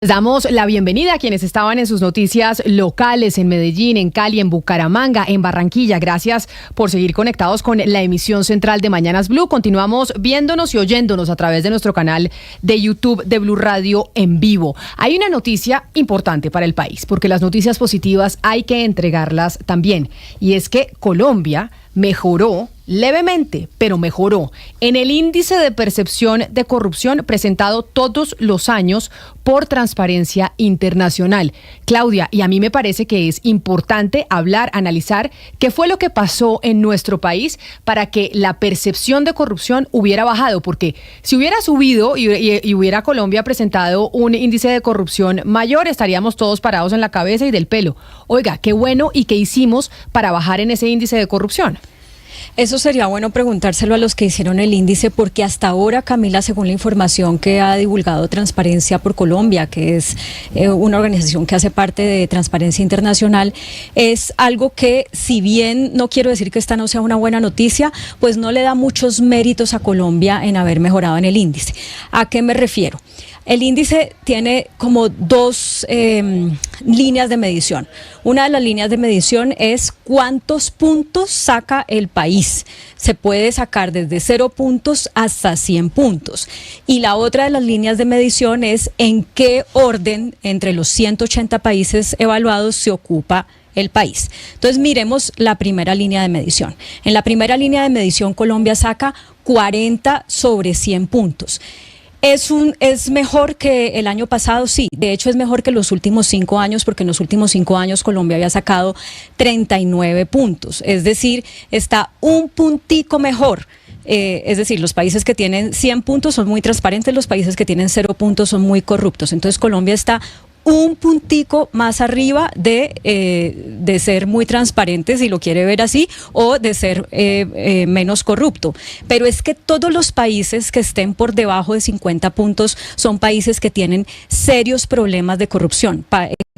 Damos la bienvenida a quienes estaban en sus noticias locales en Medellín, en Cali, en Bucaramanga, en Barranquilla. Gracias por seguir conectados con la emisión central de Mañanas Blue. Continuamos viéndonos y oyéndonos a través de nuestro canal de YouTube de Blue Radio en vivo. Hay una noticia importante para el país, porque las noticias positivas hay que entregarlas también. Y es que Colombia mejoró levemente, pero mejoró en el índice de percepción de corrupción presentado todos los años por Transparencia Internacional. Claudia, y a mí me parece que es importante hablar, analizar qué fue lo que pasó en nuestro país para que la percepción de corrupción hubiera bajado, porque si hubiera subido y hubiera Colombia presentado un índice de corrupción mayor, estaríamos todos parados en la cabeza y del pelo. Oiga, qué bueno y qué hicimos para bajar en ese índice de corrupción. Eso sería bueno preguntárselo a los que hicieron el índice, porque hasta ahora, Camila, según la información que ha divulgado Transparencia por Colombia, que es una organización que hace parte de Transparencia Internacional, es algo que, si bien no quiero decir que esta no sea una buena noticia, pues no le da muchos méritos a Colombia en haber mejorado en el índice. ¿A qué me refiero? El índice tiene como dos líneas de medición. Una de las líneas de medición es cuántos puntos saca el país. Se puede sacar desde 0 puntos hasta 100 puntos. Y la otra de las líneas de medición es en qué orden entre los 180 países evaluados se ocupa el país. Entonces miremos la primera línea de medición. En la primera línea de medición Colombia saca 40 sobre 100 puntos. ¿Es mejor que el año pasado? Sí, de hecho es mejor que los últimos 5 años, porque en los últimos 5 años Colombia había sacado 39 puntos, es decir, está un puntico mejor. Es decir, los países que tienen 100 puntos son muy transparentes, los países que tienen 0 puntos son muy corruptos. Entonces Colombia está un puntico más arriba de ser muy transparente, si lo quiere ver así, o de ser menos corrupto. Pero es que todos los países que estén por debajo de 50 puntos son países que tienen serios problemas de corrupción.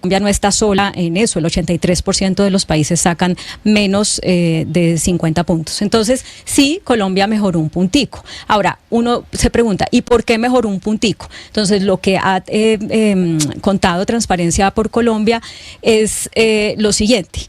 Colombia no está sola en eso, el 83% de los países sacan menos de 50 puntos. Entonces, sí, Colombia mejoró un puntico. Ahora, uno se pregunta, ¿y por qué mejoró un puntico? Entonces, lo que ha contado Transparencia por Colombia es lo siguiente.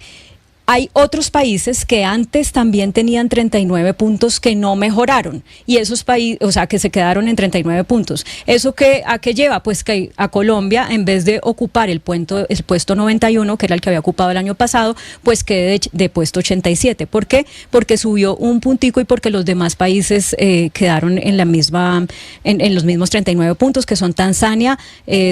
Hay otros países que antes también tenían 39 puntos que no mejoraron, y esos países, o sea, que se quedaron en 39 puntos. ¿Eso a qué lleva? Pues que a Colombia, en vez de ocupar el puesto 91, que era el que había ocupado el año pasado, pues quede de puesto 87. ¿Por qué? Porque subió un puntico y porque los demás países quedaron en los mismos 39 puntos, que son Tanzania,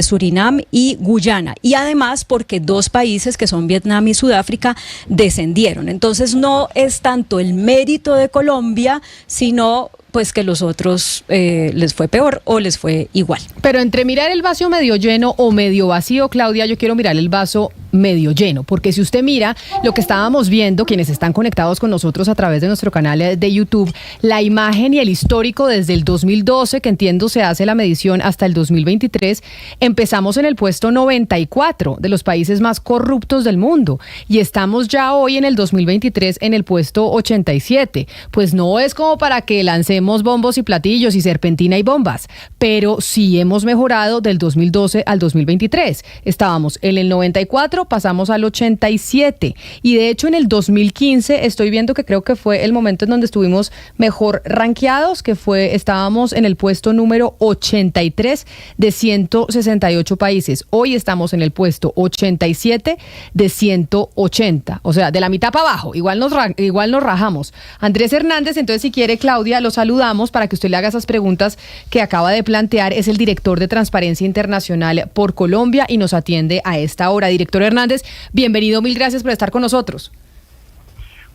Surinam y Guyana. Y además porque 2 países, que son Vietnam y Sudáfrica, descendieron. Entonces no es tanto el mérito de Colombia, sino pues que los otros les fue peor o les fue igual. Pero entre mirar el vaso medio lleno o medio vacío, Claudia, yo quiero mirar el vaso medio lleno, porque si usted mira lo que estábamos viendo, quienes están conectados con nosotros a través de nuestro canal de YouTube, la imagen y el histórico desde el 2012, que entiendo se hace la medición, hasta el 2023, empezamos en el puesto 94 de los países más corruptos del mundo, y estamos ya hoy en el 2023 en el puesto 87. Pues no es como para que lancemos bombos y platillos y serpentina y bombas, pero sí hemos mejorado del 2012 al 2023. Estábamos en el 94, pasamos al 87, y de hecho en el 2015 estoy viendo que creo que fue el momento en donde estuvimos mejor rankeados, estábamos en el puesto número 83 de 168 países. Hoy estamos en el puesto 87 de 180, o sea, de la mitad para abajo, igual nos rajamos. Andrés Hernández, entonces, si quiere, Claudia, lo saludamos para que usted le haga esas preguntas que acaba de plantear. Es el director de Transparencia Internacional por Colombia y nos atiende a esta hora. Director Hernández, bienvenido, mil gracias por estar con nosotros.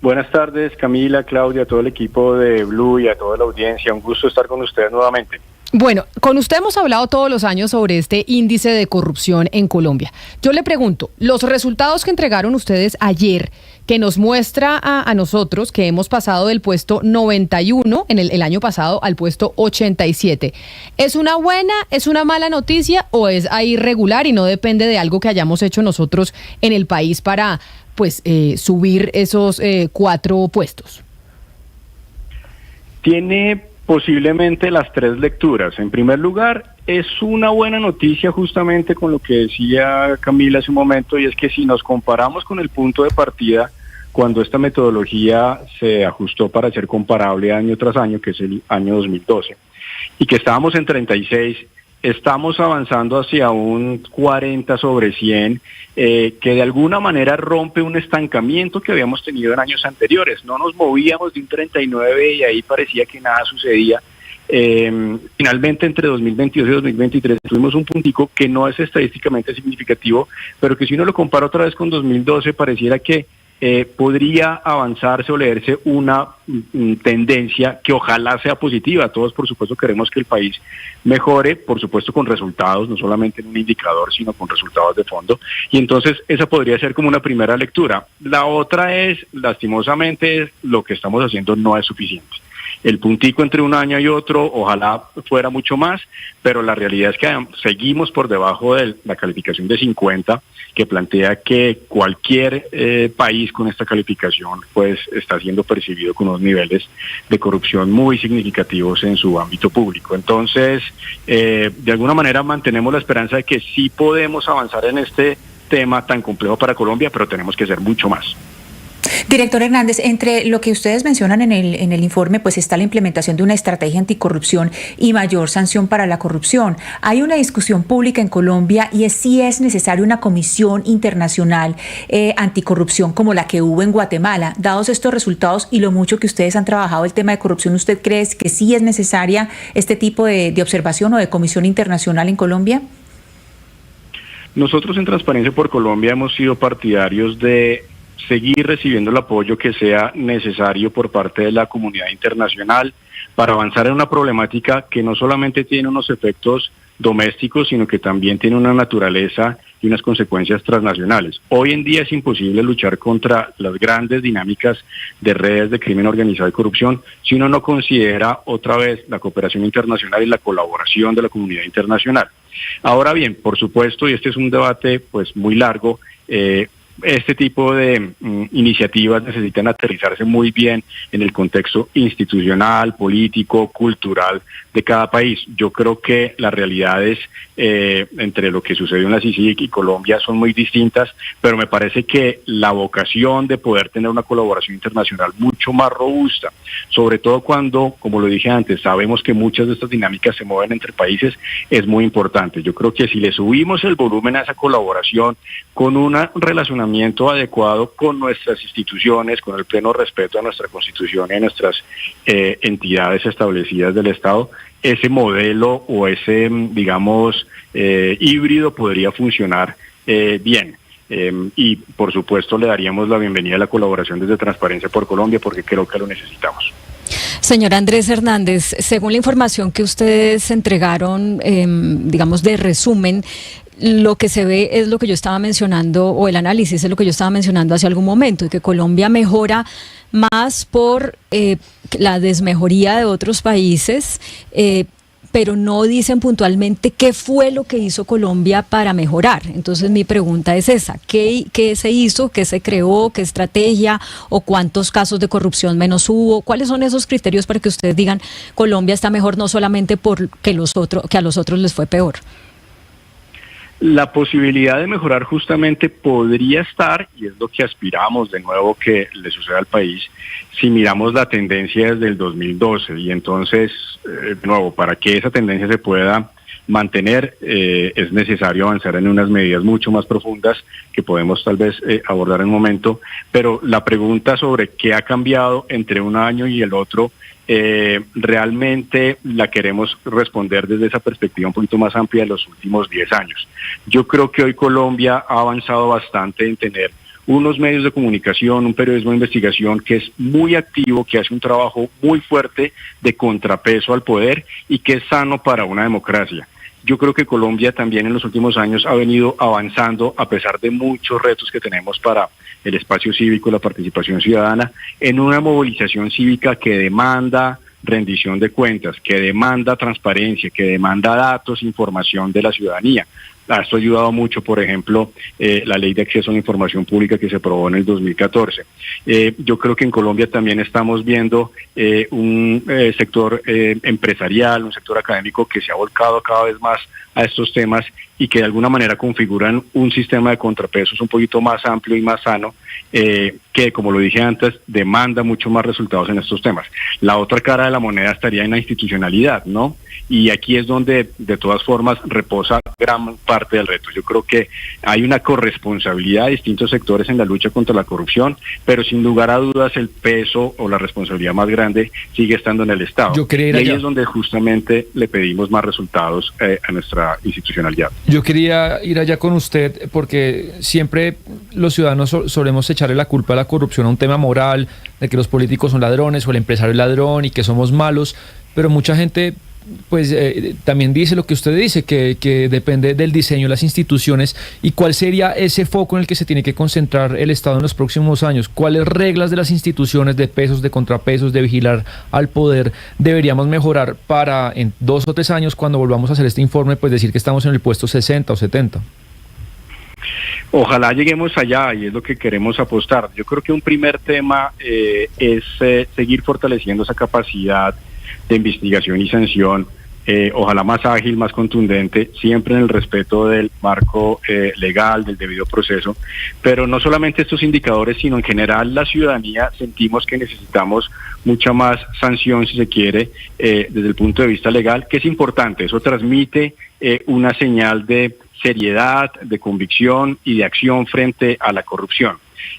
Buenas tardes, Camila, Claudia, a todo el equipo de Blue y a toda la audiencia. Un gusto estar con ustedes nuevamente. Bueno, con usted hemos hablado todos los años sobre este índice de corrupción en Colombia. Yo le pregunto, los resultados que entregaron ustedes ayer, que nos muestra a nosotros que hemos pasado del puesto 91 en el año pasado al puesto 87, ¿es una buena, es una mala noticia o es ahí regular y no depende de algo que hayamos hecho nosotros en el país para subir esos 4 puestos? Tiene Posiblemente las tres lecturas. En primer lugar, es una buena noticia justamente con lo que decía Camila hace un momento, y es que si nos comparamos con el punto de partida, cuando esta metodología se ajustó para ser comparable año tras año, que es el año 2012, y que estábamos en 36, estamos avanzando hacia un 40 sobre 100, que de alguna manera rompe un estancamiento que habíamos tenido en años anteriores. No nos movíamos de un 39 y ahí parecía que nada sucedía. Finalmente, entre 2022 y 2023 tuvimos un puntico que no es estadísticamente significativo, pero que si uno lo compara otra vez con 2012, pareciera que podría avanzarse o leerse una tendencia que ojalá sea positiva. Todos, por supuesto, queremos que el país mejore, por supuesto, con resultados, no solamente en un indicador, sino con resultados de fondo. Y entonces esa podría ser como una primera lectura. La otra es, lastimosamente, lo que estamos haciendo no es suficiente. El puntico entre un año y otro, ojalá fuera mucho más, pero la realidad es que seguimos por debajo de la calificación de 50, que plantea que cualquier país con esta calificación pues está siendo percibido con unos niveles de corrupción muy significativos en su ámbito público. Entonces, de alguna manera mantenemos la esperanza de que sí podemos avanzar en este tema tan complejo para Colombia, pero tenemos que hacer mucho más. Director Hernández, entre lo que ustedes mencionan en el informe, pues está la implementación de una estrategia anticorrupción y mayor sanción para la corrupción. Hay una discusión pública en Colombia y es si es necesaria una comisión internacional anticorrupción como la que hubo en Guatemala. Dados estos resultados y lo mucho que ustedes han trabajado el tema de corrupción, ¿usted cree que sí es necesaria este tipo de observación o de comisión internacional en Colombia? Nosotros en Transparencia por Colombia hemos sido partidarios de seguir recibiendo el apoyo que sea necesario por parte de la comunidad internacional para avanzar en una problemática que no solamente tiene unos efectos domésticos, sino que también tiene una naturaleza y unas consecuencias transnacionales. Hoy en día es imposible luchar contra las grandes dinámicas de redes de crimen organizado y corrupción si uno no considera otra vez la cooperación internacional y la colaboración de la comunidad internacional. Ahora bien, por supuesto, y este es un debate pues muy largo, este tipo de iniciativas necesitan aterrizarse muy bien en el contexto institucional, político, cultural de cada país. Yo creo que las realidades entre lo que sucedió en la CICIG y Colombia son muy distintas, pero me parece que la vocación de poder tener una colaboración internacional mucho más robusta, sobre todo cuando, como lo dije antes, sabemos que muchas de estas dinámicas se mueven entre países, es muy importante. Yo creo que si le subimos el volumen a esa colaboración con un relacionamiento adecuado con nuestras instituciones, con el pleno respeto a nuestra Constitución y a nuestras entidades establecidas del Estado, ese modelo o ese, digamos, híbrido podría funcionar bien. Y, por supuesto, le daríamos la bienvenida a la colaboración desde Transparencia por Colombia porque creo que lo necesitamos. Señor Andrés Hernández, según la información que ustedes entregaron, digamos, de resumen, lo que se ve es lo que yo estaba mencionando, o el análisis es lo que yo estaba mencionando hace algún momento, y que Colombia mejora más por la desmejoría de otros países, pero no dicen puntualmente qué fue lo que hizo Colombia para mejorar. Entonces mi pregunta es esa, ¿qué se hizo, qué se creó, qué estrategia o cuántos casos de corrupción menos hubo? ¿Cuáles son esos criterios para que ustedes digan Colombia está mejor no solamente porque a los otros les fue peor? La posibilidad de mejorar justamente podría estar, y es lo que aspiramos de nuevo que le suceda al país, si miramos la tendencia desde el 2012. Y entonces, de nuevo, para que esa tendencia se pueda mantener, es necesario avanzar en unas medidas mucho más profundas que podemos tal vez abordar en un momento. Pero la pregunta sobre qué ha cambiado entre un año y el otro, realmente la queremos responder desde esa perspectiva un poquito más amplia de los últimos 10 años. Yo creo que hoy Colombia ha avanzado bastante en tener unos medios de comunicación, un periodismo de investigación que es muy activo, que hace un trabajo muy fuerte de contrapeso al poder y que es sano para una democracia. Yo creo que Colombia también en los últimos años ha venido avanzando a pesar de muchos retos que tenemos para el espacio cívico, la participación ciudadana, en una movilización cívica que demanda rendición de cuentas, que demanda transparencia, que demanda datos, información de la ciudadanía. A esto ha ayudado mucho, por ejemplo, la ley de acceso a la información pública que se aprobó en el 2014. Yo creo que en Colombia también estamos viendo un sector empresarial, un sector académico que se ha volcado cada vez más a estos temas y que de alguna manera configuran un sistema de contrapesos un poquito más amplio y más sano, que, como lo dije antes, demanda mucho más resultados en estos temas. La otra cara de la moneda estaría en la institucionalidad, ¿no? Y aquí es donde, de todas formas, reposa gran parte del reto. Yo creo que hay una corresponsabilidad de distintos sectores en la lucha contra la corrupción, pero sin lugar a dudas el peso o la responsabilidad más grande sigue estando en el Estado. Y ahí es donde justamente le pedimos más resultados a nuestra institucionalidad. Yo quería ir allá con usted porque siempre los ciudadanos solemos echarle la culpa a la corrupción a un tema moral, de que los políticos son ladrones o el empresario es ladrón y que somos malos, pero mucha gente pues también dice lo que usted dice, que depende del diseño de las instituciones. ¿Y cuál sería ese foco en el que se tiene que concentrar el Estado en los próximos años? ¿Cuáles reglas de las instituciones, de pesos, de contrapesos, de vigilar al poder deberíamos mejorar para en 2 o 3 años, cuando volvamos a hacer este informe, pues decir que estamos en el puesto 60 o 70? Ojalá lleguemos allá y es lo que queremos apostar. Yo creo que un primer tema es seguir fortaleciendo esa capacidad de investigación y sanción, ojalá más ágil, más contundente, siempre en el respeto del marco legal, del debido proceso, pero no solamente estos indicadores, sino en general la ciudadanía sentimos que necesitamos mucha más sanción, si se quiere, desde el punto de vista legal, que es importante. Eso transmite una señal de seriedad, de convicción y de acción frente a la corrupción.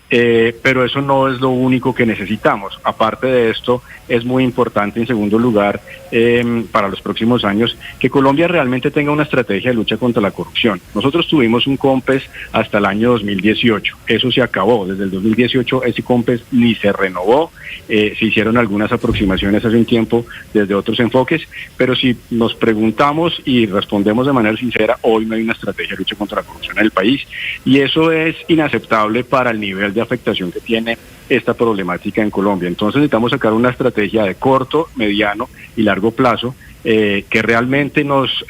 Pero eso no es lo único que necesitamos. Aparte de esto, es muy importante, en segundo lugar, para los próximos años, que Colombia realmente tenga una estrategia de lucha contra la corrupción. Nosotros tuvimos un COMPES hasta el año 2018. Eso se acabó. Desde el 2018 ese COMPES ni se renovó. Se hicieron algunas aproximaciones hace un tiempo desde otros enfoques, pero si nos preguntamos y respondemos de manera sincera, hoy no hay una estrategia de lucha contra la corrupción en el país, y eso es inaceptable para el nivel de afectación que tiene esta problemática en Colombia. Entonces necesitamos sacar una estrategia de corto, mediano y largo plazo que realmente nos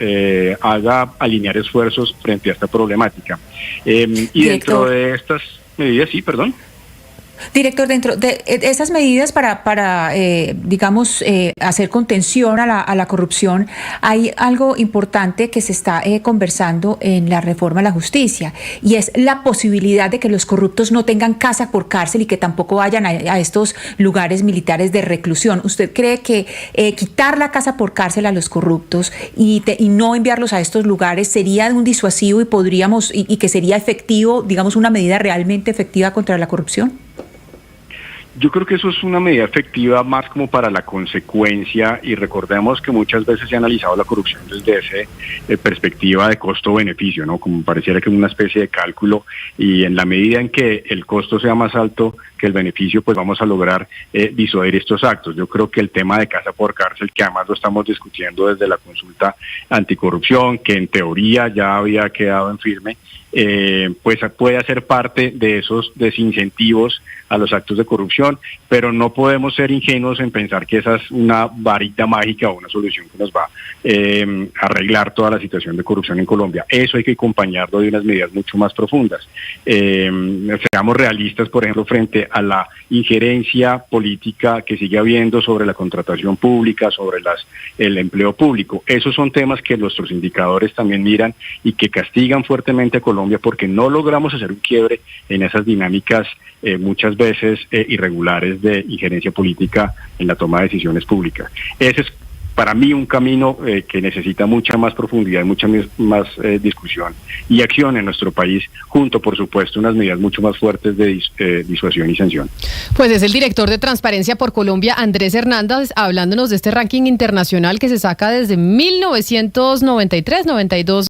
haga alinear esfuerzos frente a esta problemática. Y dentro de estas medidas, sí, perdón. Director, dentro de esas medidas para digamos, hacer contención a la corrupción, hay algo importante que se está conversando en la reforma a la justicia, y es la posibilidad de que los corruptos no tengan casa por cárcel y que tampoco vayan a estos lugares militares de reclusión. ¿Usted cree que quitar la casa por cárcel a los corruptos y no enviarlos a estos lugares sería un disuasivo y que sería efectivo, digamos, una medida realmente efectiva contra la corrupción? Yo creo que eso es una medida efectiva más como para la consecuencia, y recordemos que muchas veces se ha analizado la corrupción desde esa perspectiva de costo-beneficio, ¿no? Como pareciera que es una especie de cálculo, y en la medida en que el costo sea más alto que el beneficio, pues vamos a lograr disuadir estos actos. Yo creo que el tema de casa por cárcel, que además lo estamos discutiendo desde la consulta anticorrupción, que en teoría ya había quedado en firme, pues puede hacer parte de esos desincentivos a los actos de corrupción, pero no podemos ser ingenuos en pensar que esa es una varita mágica o una solución que nos va a arreglar toda la situación de corrupción en Colombia. Eso hay que acompañarlo de unas medidas mucho más profundas. Seamos realistas, por ejemplo, frente a la injerencia política que sigue habiendo sobre la contratación pública, sobre el empleo público. Esos son temas que nuestros indicadores también miran y que castigan fuertemente a Colombia porque no logramos hacer un quiebre en esas dinámicas muchas veces irregulares de injerencia política en la toma de decisiones públicas. Ese es para mí un camino que necesita mucha más profundidad y mucha más discusión y acción en nuestro país, junto, por supuesto, unas medidas mucho más fuertes de disuasión y sanción. Pues es el director de Transparencia por Colombia, Andrés Hernández, hablándonos de este ranking internacional que se saca desde 1993, 92.